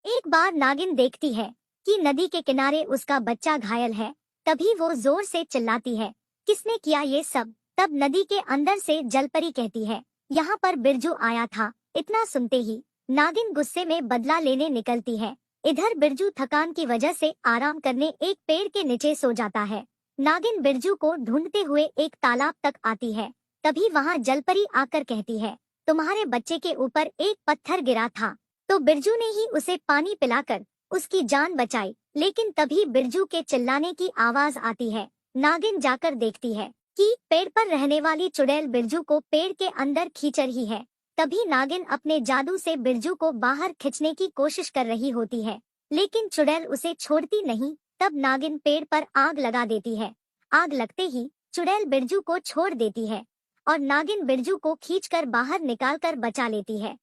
एक बार नागिन देखती है कि नदी के किनारे उसका बच्चा घायल है। तभी वो जोर से चिल्लाती है, किसने किया ये सब? तब नदी के अंदर से जलपरी कहती है, यहाँ पर बिरजू आया था। इतना सुनते ही नागिन गुस्से में बदला लेने निकलती है। इधर बिरजू थकान की वजह से आराम करने एक पेड़ के नीचे सो जाता है। नागिन बिरजू को ढूंढते हुए एक तालाब तक आती है। तभी वहाँ जलपरी आकर कहती है, तुम्हारे बच्चे के ऊपर एक पत्थर गिरा था तो बिरजू ने ही उसे पानी पिलाकर उसकी जान बचाई। लेकिन तभी बिरजू के चिल्लाने की आवाज आती है। नागिन जाकर देखती है कि पेड़ पर रहने वाली चुड़ैल बिरजू को पेड़ के अंदर खींच रही है। तभी नागिन अपने जादू से बिरजू को बाहर खींचने की कोशिश कर रही होती है, लेकिन चुड़ैल उसे छोड़ती नहीं। तब नागिन पेड़ पर आग लगा देती है। आग लगते ही चुड़ैल बिरजू को छोड़ देती है और नागिन बिरजू को खींचकर बाहर निकालकर बचा लेती है।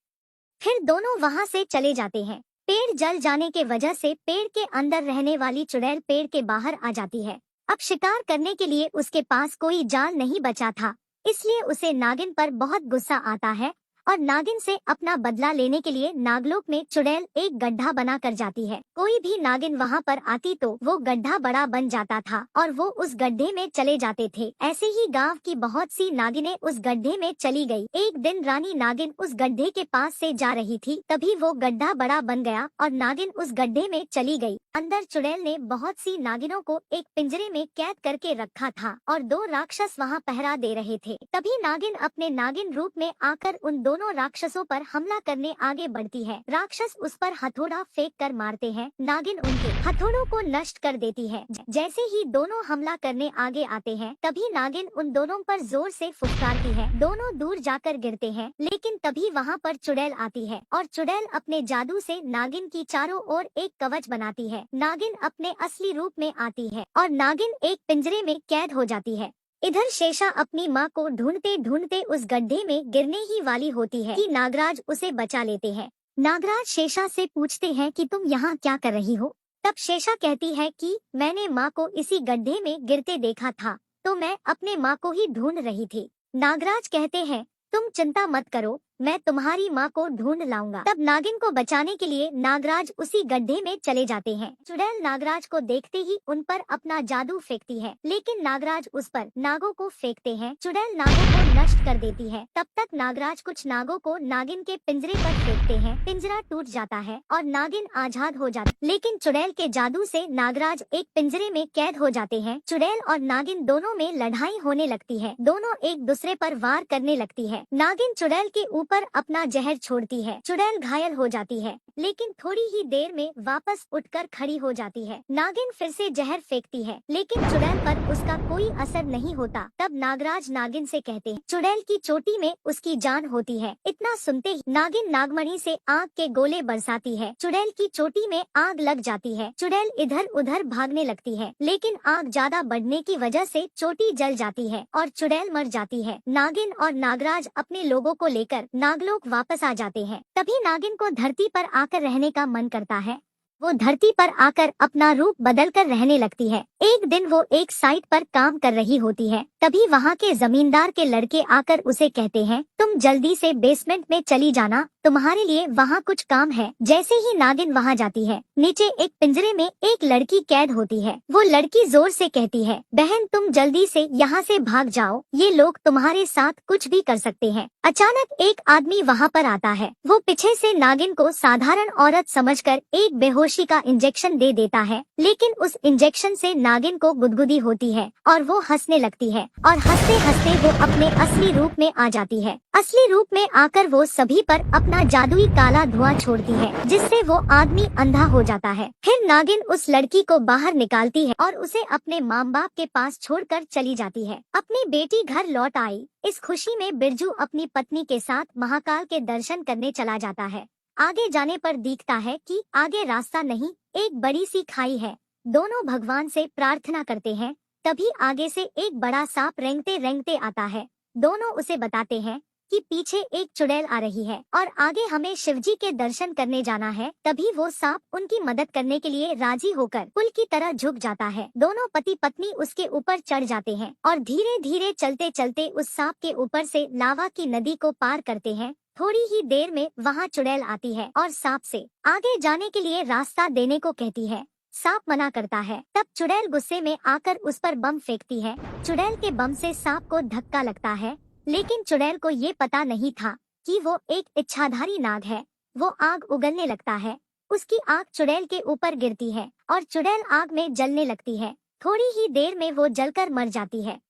फिर दोनों वहां से चले जाते हैं। पेड़ जल जाने के वजह से पेड़ के अंदर रहने वाली चुड़ैल पेड़ के बाहर आ जाती है। अब शिकार करने के लिए उसके पास कोई जाल नहीं बचा था, इसलिए उसे नागिन पर बहुत गुस्सा आता है और नागिन से अपना बदला लेने के लिए नागलोक में चुड़ैल एक गड्ढा बना कर जाती है। कोई भी नागिन वहां पर आती तो वो गड्ढा बड़ा बन जाता था और वो उस गड्ढे में चले जाते थे। ऐसे ही गांव की बहुत सी नागिनें उस गड्ढे में चली गई। एक दिन रानी नागिन उस गड्ढे के पास से जा रही थी, तभी वो गड्ढा बड़ा बन गया और नागिन उस गड्ढे में चली गई। अंदर चुड़ैल ने बहुत सी नागिनों को एक पिंजरे में कैद करके रखा था और दो राक्षस वहाँ पहरा दे रहे थे। तभी नागिन अपने नागिन रूप में आकर उन दोनों राक्षसों पर हमला करने आगे बढ़ती है। राक्षस उस पर हथौड़ा फेंक कर मारते हैं। नागिन उनके हथौड़ों को नष्ट कर देती है। जैसे ही दोनों हमला करने आगे आते हैं, तभी नागिन उन दोनों पर जोर से फुफकारती है। दोनों दूर जाकर गिरते हैं, लेकिन तभी वहाँ पर चुड़ैल आती है और चुड़ैल अपने जादू से नागिन की चारों ओर एक कवच बनाती है। नागिन अपने असली रूप में आती है और नागिन एक पिंजरे में कैद हो जाती है। इधर शेषा अपनी माँ को ढूंढते ढूंढते उस गड्ढे में गिरने ही वाली होती है कि नागराज उसे बचा लेते हैं। नागराज शेषा से पूछते हैं कि तुम यहाँ क्या कर रही हो? तब शेषा कहती है कि मैंने माँ को इसी गड्ढे में गिरते देखा था, तो मैं अपने माँ को ही ढूंढ रही थी। नागराज कहते हैं, तुम चिंता मत करो, मैं तुम्हारी माँ को ढूंढ लाऊंगा। तब नागिन को बचाने के लिए नागराज उसी गड्ढे में चले जाते हैं। चुड़ैल नागराज को देखते ही उन पर अपना जादू फेंकती है, लेकिन नागराज उस पर नागों को फेंकते हैं। चुड़ैल नागों को नष्ट कर देती है। तब तक नागराज कुछ नागों को नागिन के पिंजरे पर फेंकते हैं। पिंजरा टूट जाता है और नागिन आजाद हो जाती, लेकिन चुड़ैल के जादू से नागराज एक पिंजरे में कैद हो जाते हैं। चुड़ैल और नागिन दोनों में लड़ाई होने लगती है। दोनों एक दूसरे पर वार करने लगती है। नागिन चुड़ैल के पर अपना जहर छोड़ती है। चुड़ैल घायल हो जाती है, लेकिन थोड़ी ही देर में वापस उठकर खड़ी हो जाती है। नागिन फिर से जहर फेंकती है, लेकिन चुड़ैल पर उसका कोई असर नहीं होता। तब नागराज नागिन से कहते हैं, चुड़ैल की चोटी में उसकी जान होती है। इतना सुनते ही नागिन नागमणि से आग के गोले बरसाती है। चुड़ैल की चोटी में आग लग जाती है। चुड़ैल इधर उधर भागने लगती है, लेकिन आग ज्यादा बढ़ने की वजह से चोटी जल जाती है और चुड़ैल मर जाती है। नागिन और नागराज अपने लोगों को लेकर नागलोक वापस आ जाते हैं। तभी नागिन को धरती पर आकर रहने का मन करता है। वो धरती पर आकर अपना रूप बदलकर रहने लगती है। एक दिन वो एक साइट पर काम कर रही होती है। तभी वहाँ के जमींदार के लड़के आकर उसे कहते हैं, तुम जल्दी से बेसमेंट में चली जाना, तुम्हारे लिए वहाँ कुछ काम है। जैसे ही नागिन वहाँ जाती है, नीचे एक पिंजरे में एक लड़की कैद होती है। वो लड़की जोर से कहती है, बहन तुम जल्दी से यहाँ से भाग जाओ, ये लोग तुम्हारे साथ कुछ भी कर सकते हैं। अचानक एक आदमी वहाँ पर आता है। वो पीछे से नागिन को साधारण औरत समझकर एक बेहोशी का इंजेक्शन दे देता है, लेकिन उस इंजेक्शन से नागिन को गुदगुदी होती है और वो हंसने लगती है और हंसते हंसते वो अपने असली रूप में आ जाती है। असली रूप में आकर वो सभी पर अपना जादुई काला धुआं छोड़ती है, जिससे वो आदमी अंधा हो जाता है। फिर नागिन उस लड़की को बाहर निकालती है और उसे अपने माँ बाप के पास छोड़कर चली जाती है। अपनी बेटी घर लौट आई। इस खुशी में बिरजू अपनी पत्नी के साथ महाकाल के दर्शन करने चला जाता है। आगे जाने पर दिखता है कि आगे रास्ता नहीं, एक बड़ी सी खाई है। दोनों भगवान से प्रार्थना करते हैं। तभी आगे से एक बड़ा सांप रेंगते रेंगते आता है। दोनों उसे बताते हैं कि पीछे एक चुड़ैल आ रही है और आगे हमें शिवजी के दर्शन करने जाना है। तभी वो सांप उनकी मदद करने के लिए राजी होकर पुल की तरह झुक जाता है। दोनों पति पत्नी उसके ऊपर चढ़ जाते हैं और धीरे धीरे चलते चलते उस सांप के ऊपर से लावा की नदी को पार करते हैं। थोड़ी ही देर में वहाँ चुड़ैल आती है और सांप से आगे जाने के लिए रास्ता देने को कहती है। सांप मना करता है। तब चुड़ैल गुस्से में आकर उस पर बम फेंकती है। चुड़ैल के बम से सांप को धक्का लगता है, लेकिन चुड़ैल को ये पता नहीं था कि वो एक इच्छाधारी नाग है। वो आग उगलने लगता है। उसकी आग चुड़ैल के ऊपर गिरती है और चुड़ैल आग में जलने लगती है। थोड़ी ही देर में वो जलकर मर जाती है।